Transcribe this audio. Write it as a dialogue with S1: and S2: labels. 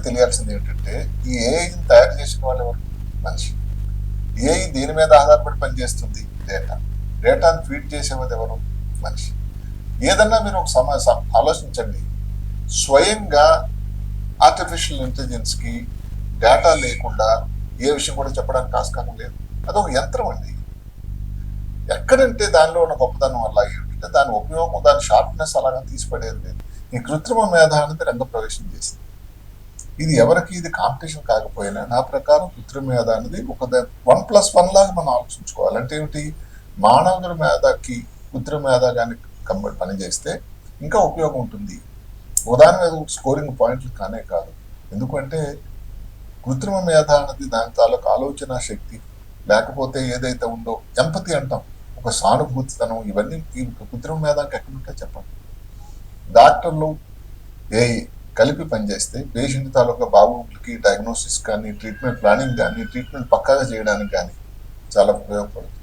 S1: తెలియాల్సింది ఏంటంటే ఈ ఏఐని తయారు చేసిన వాళ్ళు ఎవరు? మనిషి. ఏఐ దేని మీద ఆధారపడి పనిచేస్తుంది? డేటా. డేటాను ఫీడ్ చేసేది ఎవరు? మనిషి. ఏదన్నా మీరు ఒక ఆలోచించండి, స్వయంగా ఆర్టిఫిషియల్ ఇంటెలిజెన్స్ కి డేటా లేకుండా ఏ విషయం కూడా చెప్పడానికి ఆస్కారం లేదు. అదొక యంత్రం అండి. ఎక్కడంటే దానిలో ఉన్న గొప్పతనం వల్ల ఏంటంటే దాని ఉపయోగం, దాని షార్ప్నెస్ అలాగా తీసిపడేది లేదు. ఈ కృత్రిమ మేధ అనేది రంగప్రవేశం చేసింది. ఇది ఎవరికి ఇది కాంపిటీషన్ కాకపోయినా నా ప్రకారం కృత్రిమ మేధ అనేది ఒక 1+1 లాగా మనం ఆలోచించుకోవాలి. అంటే ఏమిటి, మానవుల మేధకి కృత్రిమ మేధ కానీ పని చేస్తే ఇంకా ఉపయోగం ఉంటుంది. ఉదాహరణ మీద స్కోరింగ్ పాయింట్లు కానే కాదు. ఎందుకంటే కృత్రిమ మేధ అనేది దాని తాలూకు ఆలోచన శక్తి, లేకపోతే ఏదైతే ఉందో ఎంపతి అంటాం, ఒక సానుభూతితనం, ఇవన్నీ ఈ కృత్రిమ మేధానికి ఎక్కడుంటాయి చెప్పండి. డాక్టర్లు ఏఐ కలిపి పనిచేస్తే పేషెంట్ తాలూకా బాగోగులకి డయాగ్నోసిస్ కానీ, ట్రీట్మెంట్ ప్లానింగ్ కానీ, ట్రీట్మెంట్ పక్కాగా చేయడానికి కానీ చాలా ఉపయోగపడుతుంది.